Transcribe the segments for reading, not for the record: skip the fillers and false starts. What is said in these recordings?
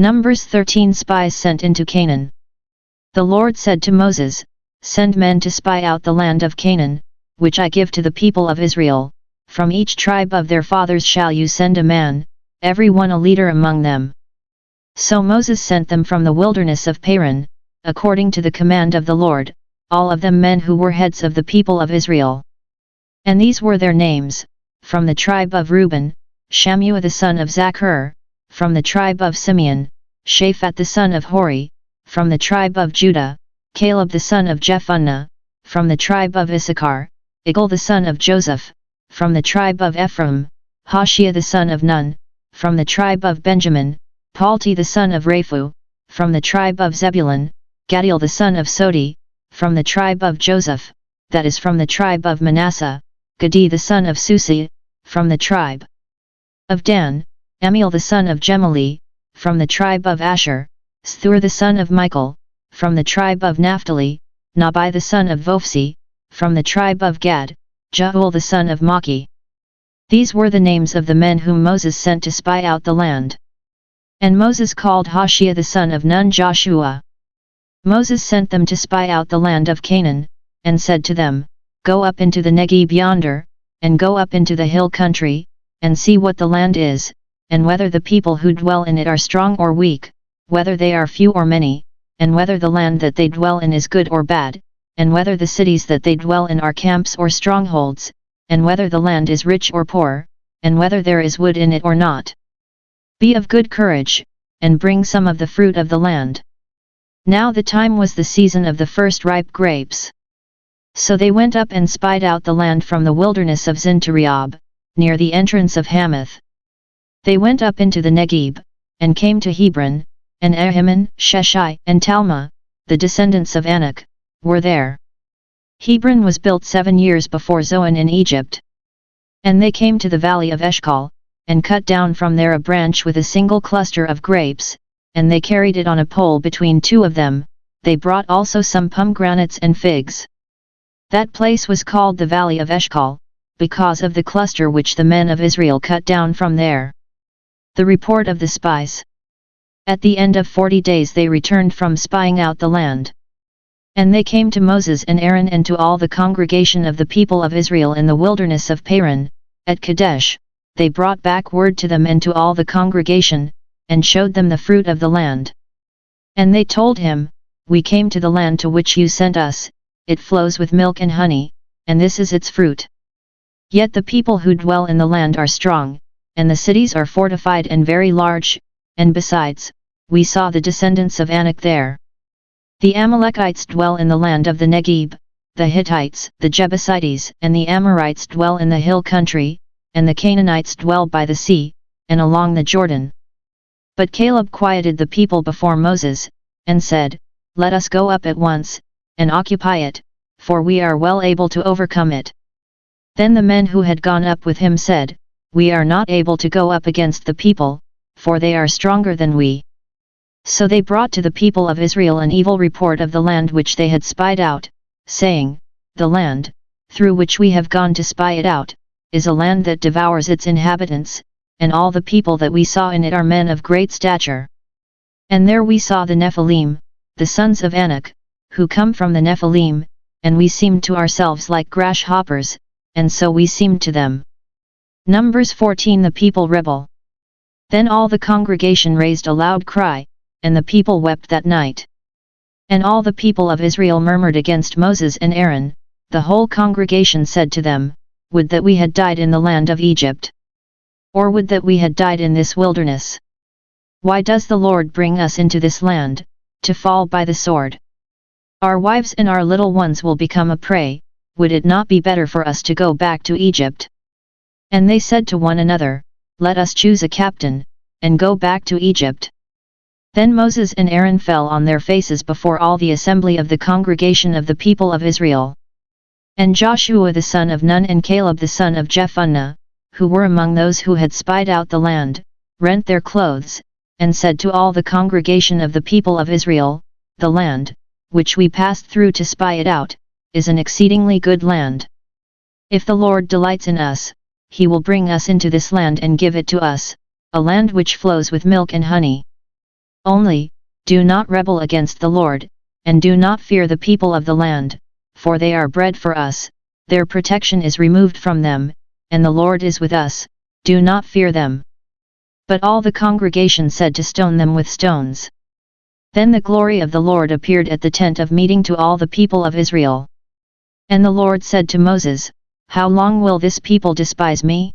Numbers 13. Spies sent into Canaan. The Lord said to Moses, "Send men to spy out the land of Canaan, which I give to the people of Israel. From each tribe of their fathers shall you send a man, every one a leader among them." So Moses sent them from the wilderness of Paran, according to the command of the Lord, all of them men who were heads of the people of Israel. And these were their names: from the tribe of Reuben, Shammua the son of Zachar; from the tribe of Simeon, Shaphat the son of Hori; from the tribe of Judah, Caleb the son of Jephunneh; from the tribe of Issachar, Igal the son of Joseph; from the tribe of Ephraim, Hoshea the son of Nun; from the tribe of Benjamin, Palti the son of Raphu; from the tribe of Zebulun, Gadiel the son of Sodi; from the tribe of Joseph, that is from the tribe of Manasseh, Gadi the son of Susi; from the tribe of Dan, Amiel the son of Gemali; from the tribe of Asher, Sthur the son of Michael; from the tribe of Naphtali, Nabai the son of Vophsi; from the tribe of Gad, Jehuel the son of Maki. These were the names of the men whom Moses sent to spy out the land. And Moses called Hoshea the son of Nun Joshua. Moses sent them to spy out the land of Canaan, and said to them, "Go up into the Negeb yonder, and go up into the hill country, and see what the land is, and whether the people who dwell in it are strong or weak, whether they are few or many, and whether the land that they dwell in is good or bad, and whether the cities that they dwell in are camps or strongholds, and whether the land is rich or poor, and whether there is wood in it or not. Be of good courage, and bring some of the fruit of the land." Now the time was the season of the first ripe grapes. So they went up and spied out the land from the wilderness of Zin to Rehob, near the entrance of Hamath. They went up into the Negeb, and came to Hebron, and Ahiman, Sheshai, and Talmah, the descendants of Anak, were there. Hebron was built 7 years before Zoan in Egypt. And they came to the valley of Eshcol, and cut down from there a branch with a single cluster of grapes, and they carried it on a pole between two of them. They brought also some pomegranates and figs. That place was called the valley of Eshcol, because of the cluster which the men of Israel cut down from there. The report of the spies. At the end of 40 days they returned from spying out the land. And they came to Moses and Aaron and to all the congregation of the people of Israel in the wilderness of Paran, at Kadesh. They brought back word to them and to all the congregation, and showed them the fruit of the land. And they told him, "We came to the land to which you sent us, it flows with milk and honey, and this is its fruit. Yet the people who dwell in the land are strong, and the cities are fortified and very large, and besides, we saw the descendants of Anak there. The Amalekites dwell in the land of the Negeb, the Hittites, the Jebusites, and the Amorites dwell in the hill country, and the Canaanites dwell by the sea, and along the Jordan." But Caleb quieted the people before Moses, and said, "Let us go up at once, and occupy it, for we are well able to overcome it." Then the men who had gone up with him said, "We are not able to go up against the people, for they are stronger than we." So they brought to the people of Israel an evil report of the land which they had spied out, saying, "The land, through which we have gone to spy it out, is a land that devours its inhabitants, and all the people that we saw in it are men of great stature. And there we saw the Nephilim, the sons of Anak, who come from the Nephilim, and we seemed to ourselves like grasshoppers, and so we seemed to them." Numbers 14. The people rebel. Then all the congregation raised a loud cry, and the people wept that night. And all the people of Israel murmured against Moses and Aaron. The whole congregation said to them, "Would that we had died in the land of Egypt! Or would that we had died in this wilderness! Why does the Lord bring us into this land, to fall by the sword? Our wives and our little ones will become a prey. Would it not be better for us to go back to Egypt?" And they said to one another, "Let us choose a captain, and go back to Egypt." Then Moses and Aaron fell on their faces before all the assembly of the congregation of the people of Israel. And Joshua the son of Nun and Caleb the son of Jephunneh, who were among those who had spied out the land, rent their clothes, and said to all the congregation of the people of Israel, "The land, which we passed through to spy it out, is an exceedingly good land. If the Lord delights in us, He will bring us into this land and give it to us, a land which flows with milk and honey." Only, do not rebel against the Lord, and do not fear the people of the land, for they are bread for us, their protection is removed from them, and the Lord is with us, do not fear them. But all the congregation said to stone them with stones. Then the glory of the Lord appeared at the tent of meeting to all the people of Israel. And the Lord said to Moses, How long will this people despise me?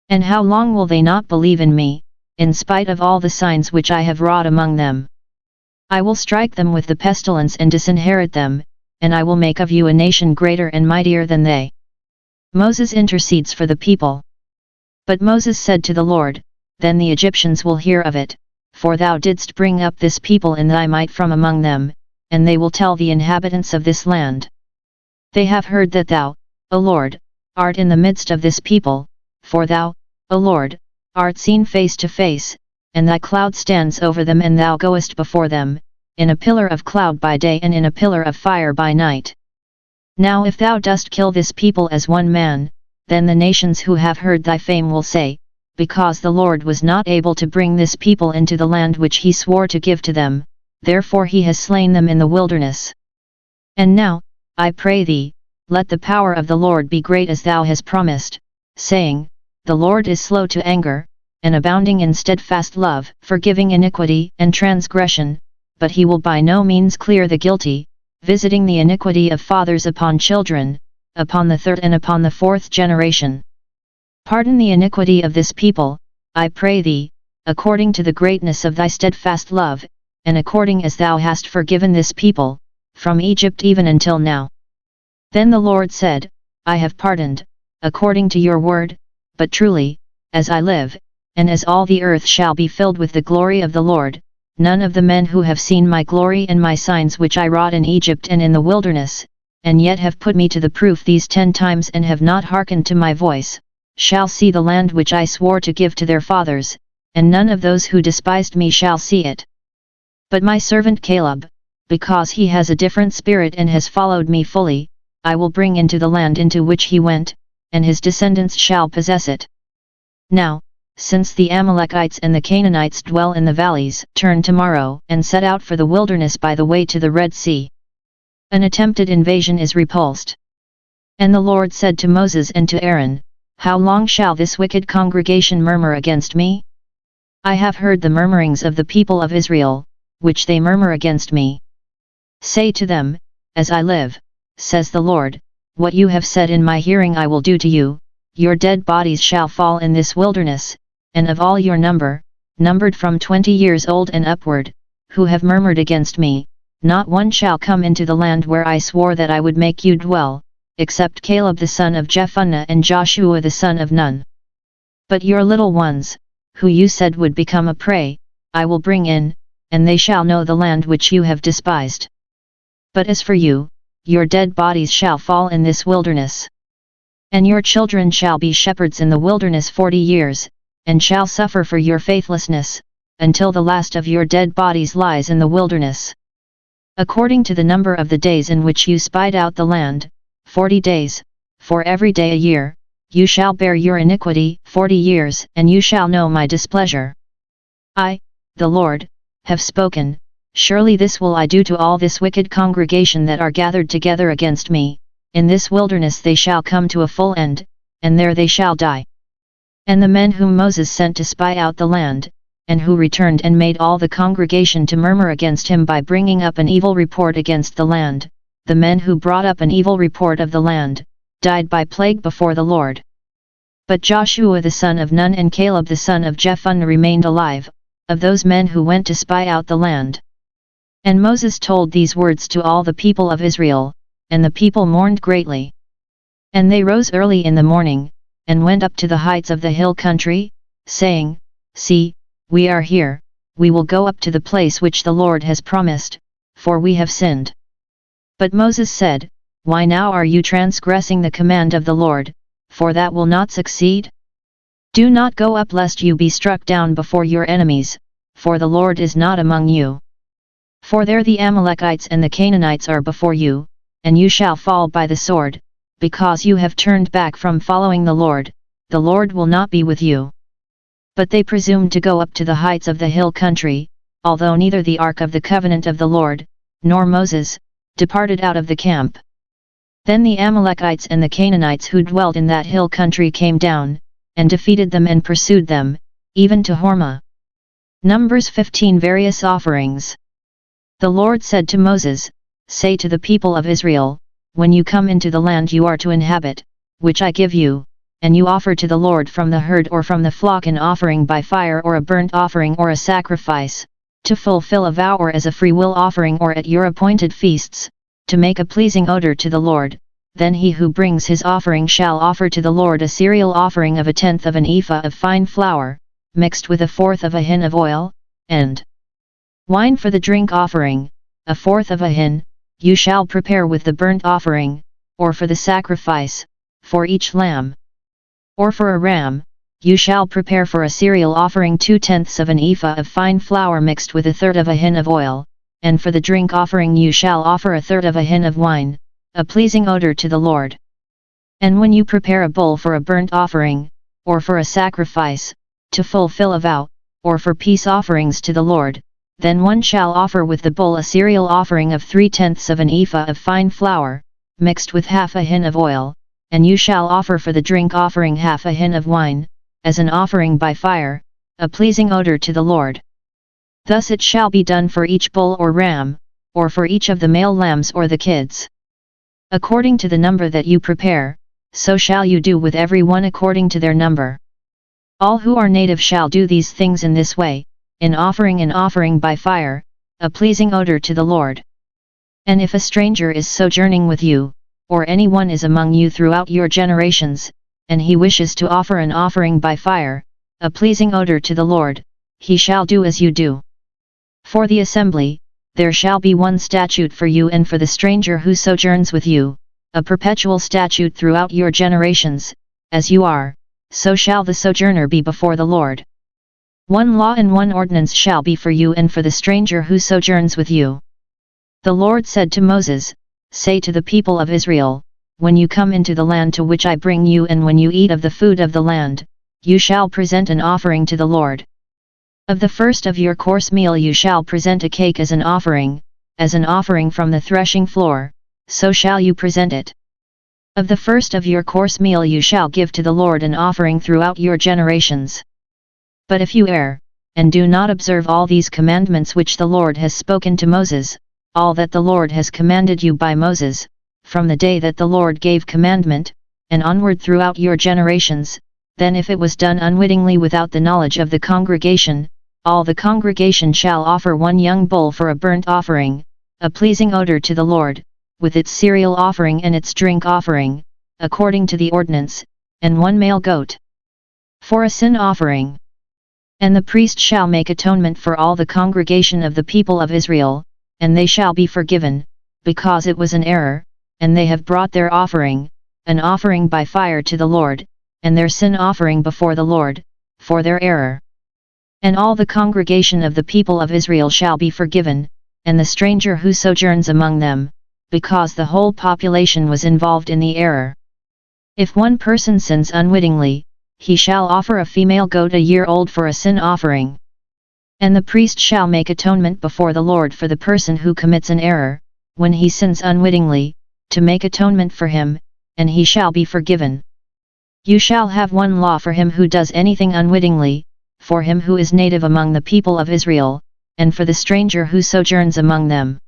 And how long will they not believe in me, in spite of all the signs which I have wrought among them? I will strike them with the pestilence and disinherit them, and I will make of you a nation greater and mightier than they. Moses intercedes for the people. But Moses said to the Lord, Then the Egyptians will hear of it, for thou didst bring up this people in thy might from among them, and they will tell the inhabitants of this land. They have heard that thou, O Lord, art in the midst of this people, for thou, O Lord, art seen face to face, and thy cloud stands over them and thou goest before them, in a pillar of cloud by day and in a pillar of fire by night. Now if thou dost kill this people as one man, then the nations who have heard thy fame will say, Because the Lord was not able to bring this people into the land which he swore to give to them, therefore he has slain them in the wilderness. And now, I pray thee, let the power of the Lord be great as thou hast promised, saying, The Lord is slow to anger, and abounding in steadfast love, forgiving iniquity and transgression, but he will by no means clear the guilty, visiting the iniquity of fathers upon children, upon the third and upon the fourth generation. Pardon the iniquity of this people, I pray thee, according to the greatness of thy steadfast love, and according as thou hast forgiven this people, from Egypt even until now. Then the Lord said, I have pardoned, according to your word, but truly, as I live, and as all the earth shall be filled with the glory of the Lord, none of the men who have seen my glory and my signs which I wrought in Egypt and in the wilderness, and yet have put me to the proof these 10 times and have not hearkened to my voice, shall see the land which I swore to give to their fathers, and none of those who despised me shall see it. But my servant Caleb, because he has a different spirit and has followed me fully, I will bring into the land into which he went, and his descendants shall possess it. Now, since the Amalekites and the Canaanites dwell in the valleys, turn tomorrow and set out for the wilderness by the way to the Red Sea. An attempted invasion is repulsed. And the Lord said to Moses and to Aaron, How long shall this wicked congregation murmur against me? I have heard the murmurings of the people of Israel, which they murmur against me. Say to them, As I live, says the Lord, what you have said in my hearing I will do to you, your dead bodies shall fall in this wilderness, and of all your number, numbered from 20 years old and upward, who have murmured against me, not one shall come into the land where I swore that I would make you dwell, except Caleb the son of Jephunneh and Joshua the son of Nun. But your little ones, who you said would become a prey, I will bring in, and they shall know the land which you have despised. But as for you, your dead bodies shall fall in this wilderness. And your children shall be shepherds in the wilderness 40 years, and shall suffer for your faithlessness, until the last of your dead bodies lies in the wilderness. According to the number of the days in which you spied out the land, 40 days, for every day a year, you shall bear your iniquity 40 years, and you shall know my displeasure. I, the Lord, have spoken, surely this will I do to all this wicked congregation that are gathered together against me, in this wilderness they shall come to a full end, and there they shall die. And the men whom Moses sent to spy out the land, and who returned and made all the congregation to murmur against him by bringing up an evil report against the land, the men who brought up an evil report of the land, died by plague before the Lord. But Joshua the son of Nun and Caleb the son of Jephunneh remained alive, of those men who went to spy out the land. And Moses told these words to all the people of Israel, and the people mourned greatly. And they rose early in the morning, and went up to the heights of the hill country, saying, See, we are here, we will go up to the place which the Lord has promised, for we have sinned. But Moses said, Why now are you transgressing the command of the Lord, for that will not succeed? Do not go up lest you be struck down before your enemies, for the Lord is not among you. For there the Amalekites and the Canaanites are before you, and you shall fall by the sword, because you have turned back from following the Lord will not be with you. But they presumed to go up to the heights of the hill country, although neither the ark of the covenant of the Lord, nor Moses, departed out of the camp. Then the Amalekites and the Canaanites who dwelt in that hill country came down, and defeated them and pursued them, even to Hormah. Numbers 15. Various offerings. The Lord said to Moses, "Say to the people of Israel, when you come into the land you are to inhabit, which I give you, and you offer to the Lord from the herd or from the flock an offering by fire or a burnt offering or a sacrifice, to fulfill a vow or as a freewill offering or at your appointed feasts, to make a pleasing odor to the Lord, then he who brings his offering shall offer to the Lord a cereal offering of 1/10 of an ephah of fine flour, mixed with 1/4 of a hin of oil, and wine for the drink offering, 1/4 of a hin, you shall prepare with the burnt offering, or for the sacrifice, for each lamb. Or for a ram, you shall prepare for a cereal offering 2/10 of an ephah of fine flour mixed with 1/3 of a hin of oil, and for the drink offering you shall offer 1/3 of a hin of wine, a pleasing odor to the Lord. And when you prepare a bull for a burnt offering, or for a sacrifice, to fulfill a vow, or for peace offerings to the Lord, then one shall offer with the bull a cereal offering of 3/10 of an ephah of fine flour, mixed with 1/2 a hin of oil, and you shall offer for the drink offering 1/2 a hin of wine, as an offering by fire, a pleasing odor to the Lord. Thus it shall be done for each bull or ram, or for each of the male lambs or the kids. According to the number that you prepare, so shall you do with every one according to their number. All who are native shall do these things in this way, in offering an offering by fire, a pleasing odor to the Lord. And if a stranger is sojourning with you, or anyone is among you throughout your generations, and he wishes to offer an offering by fire, a pleasing odor to the Lord, he shall do as you do. For the assembly, there shall be one statute for you and for the stranger who sojourns with you, a perpetual statute throughout your generations, as you are, so shall the sojourner be before the Lord. One law and one ordinance shall be for you and for the stranger who sojourns with you. The Lord said to Moses, "Say to the people of Israel, when you come into the land to which I bring you and when you eat of the food of the land, you shall present an offering to the Lord. Of the first of your course meal you shall present a cake as an offering from the threshing floor, so shall you present it. Of the first of your course meal you shall give to the Lord an offering throughout your generations. But if you err, and do not observe all these commandments which the Lord has spoken to Moses, all that the Lord has commanded you by Moses, from the day that the Lord gave commandment, and onward throughout your generations, then if it was done unwittingly without the knowledge of the congregation, all the congregation shall offer one young bull for a burnt offering, a pleasing odor to the Lord, with its cereal offering and its drink offering, according to the ordinance, and one male goat for a sin offering. And the priest shall make atonement for all the congregation of the people of Israel, and they shall be forgiven, because it was an error, and they have brought their offering, an offering by fire to the Lord, and their sin offering before the Lord, for their error. And all the congregation of the people of Israel shall be forgiven, and the stranger who sojourns among them, because the whole population was involved in the error. If one person sins unwittingly, he shall offer a female goat a year old for a sin offering. And the priest shall make atonement before the Lord for the person who commits an error, when he sins unwittingly, to make atonement for him, and he shall be forgiven. You shall have one law for him who does anything unwittingly, for him who is native among the people of Israel, and for the stranger who sojourns among them.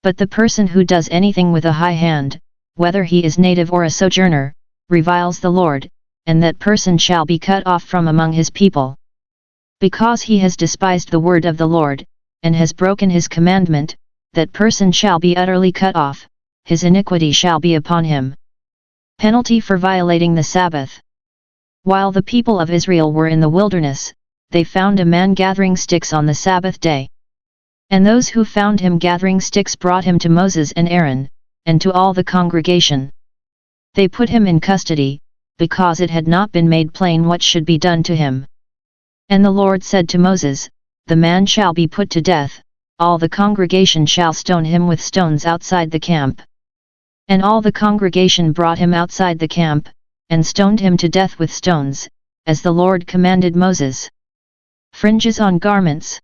But the person who does anything with a high hand, whether he is native or a sojourner, reviles the Lord, and that person shall be cut off from among his people. Because he has despised the word of the Lord, and has broken his commandment, that person shall be utterly cut off, his iniquity shall be upon him. Penalty for violating the Sabbath. While the people of Israel were in the wilderness, they found a man gathering sticks on the Sabbath day. And those who found him gathering sticks brought him to Moses and Aaron, and to all the congregation. They put him in custody, because it had not been made plain what should be done to him. And the Lord said to Moses, "The man shall be put to death, all the congregation shall stone him with stones outside the camp." And all the congregation brought him outside the camp, and stoned him to death with stones, as the Lord commanded Moses. Fringes on garments.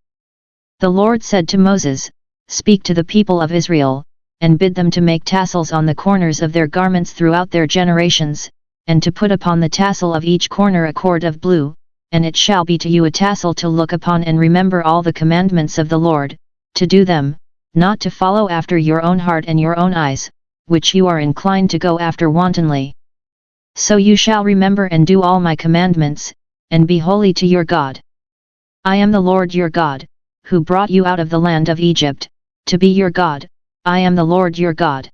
The Lord said to Moses, "Speak to the people of Israel, and bid them to make tassels on the corners of their garments throughout their generations, and to put upon the tassel of each corner a cord of blue, and it shall be to you a tassel to look upon and remember all the commandments of the Lord, to do them, not to follow after your own heart and your own eyes, which you are inclined to go after wantonly. So you shall remember and do all my commandments, and be holy to your God. I am the Lord your God, who brought you out of the land of Egypt, to be your God. I am the Lord your God."